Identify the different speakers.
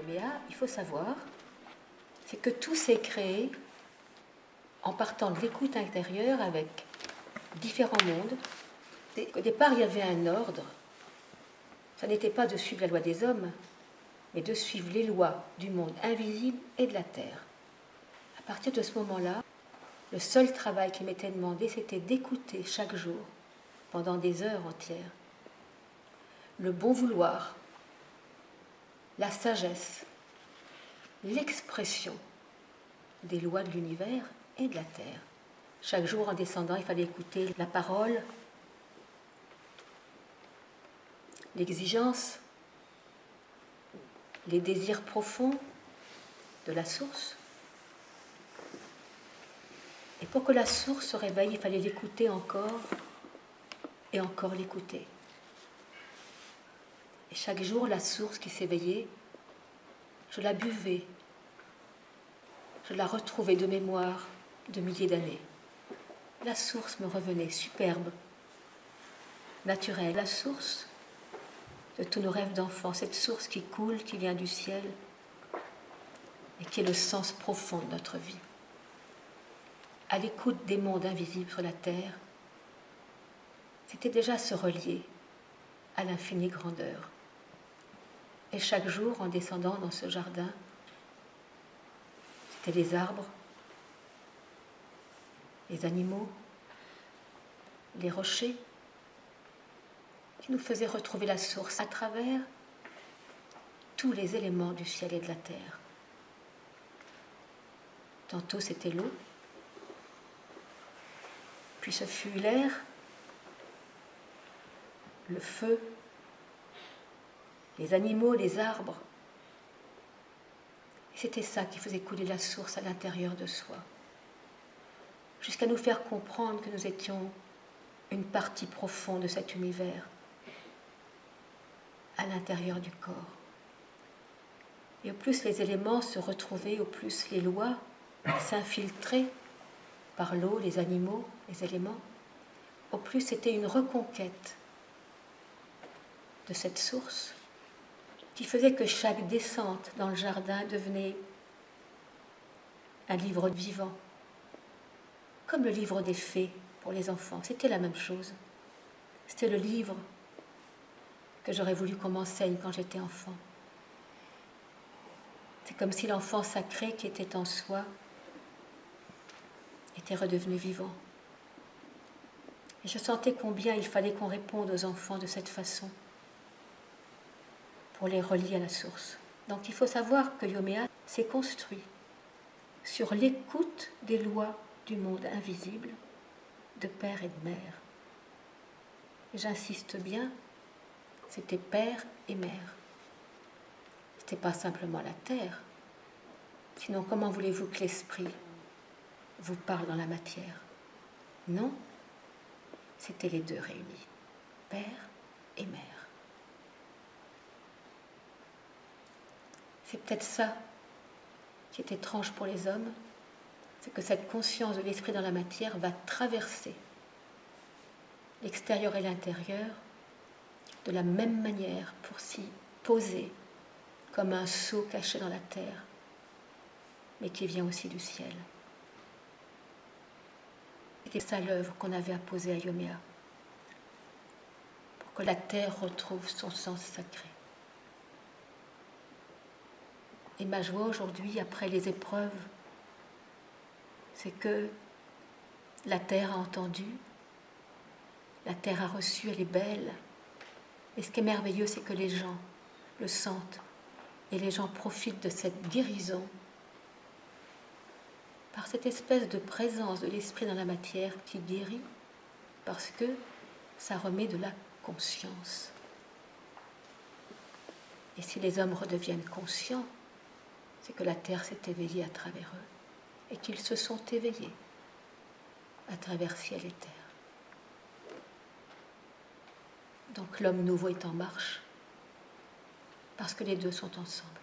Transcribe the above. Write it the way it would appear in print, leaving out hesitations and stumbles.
Speaker 1: Yoméa, il faut savoir, c'est que tout s'est créé en partant de l'écoute intérieure avec différents mondes. Au départ, il y avait un ordre. Ça n'était pas de suivre la loi des hommes, mais de suivre les lois du monde invisible et de la terre. À partir de ce moment-là, le seul travail qui m'était demandé, c'était d'écouter chaque jour, pendant des heures entières, le bon vouloir, la sagesse, l'expression des lois de l'univers et de la terre. Chaque jour, en descendant, il fallait écouter la parole, l'exigence, les désirs profonds de la source. Et pour que la source se réveille, il fallait l'écouter encore et encore l'écouter. Et chaque jour, la source qui s'éveillait, je la buvais, je la retrouvais de mémoire de milliers d'années. La source me revenait superbe, naturelle, la source de tous nos rêves d'enfants, cette source qui coule, qui vient du ciel et qui est le sens profond de notre vie. À l'écoute des mondes invisibles sur la terre, c'était déjà se relier à l'infinie grandeur. Et chaque jour, en descendant dans ce jardin, c'était les arbres, les animaux, les rochers, qui nous faisaient retrouver la source à travers tous les éléments du ciel et de la terre. Tantôt c'était l'eau, puis ce fut l'air, le feu, les animaux, les arbres. Et c'était ça qui faisait couler la source à l'intérieur de soi, jusqu'à nous faire comprendre que nous étions une partie profonde de cet univers, à l'intérieur du corps. Et au plus les éléments se retrouvaient, au plus les lois s'infiltraient par l'eau, les animaux, les éléments, au plus c'était une reconquête de cette source qui faisait que chaque descente dans le jardin devenait un livre vivant, comme le livre des fées pour les enfants. C'était la même chose. C'était le livre que j'aurais voulu qu'on m'enseigne quand j'étais enfant. C'est comme si l'enfant sacré qui était en soi était redevenu vivant. Et je sentais combien il fallait qu'on réponde aux enfants de cette façon pour les relier à la source. Donc il faut savoir que Yoméa s'est construit sur l'écoute des lois du monde invisible de père et de mère. Et j'insiste bien, c'était père et mère. C'était pas simplement la terre. Sinon, comment voulez-vous que l'esprit vous parle dans la matière? Non, c'était les deux réunis, père et mère. C'est peut-être ça qui est étrange pour les hommes, c'est que cette conscience de l'esprit dans la matière va traverser l'extérieur et l'intérieur de la même manière pour s'y poser comme un sceau caché dans la terre, mais qui vient aussi du ciel. C'était ça l'œuvre qu'on avait à poser à Yoméa, pour que la terre retrouve son sens sacré. Et ma joie aujourd'hui, après les épreuves, c'est que la terre a entendu, la terre a reçu, elle est belle. Et ce qui est merveilleux, c'est que les gens le sentent et les gens profitent de cette guérison par cette espèce de présence de l'esprit dans la matière qui guérit parce que ça remet de la conscience. Et si les hommes redeviennent conscients, c'est que la terre s'est éveillée à travers eux et qu'ils se sont éveillés à travers ciel et terre. Donc l'homme nouveau est en marche parce que les deux sont ensemble.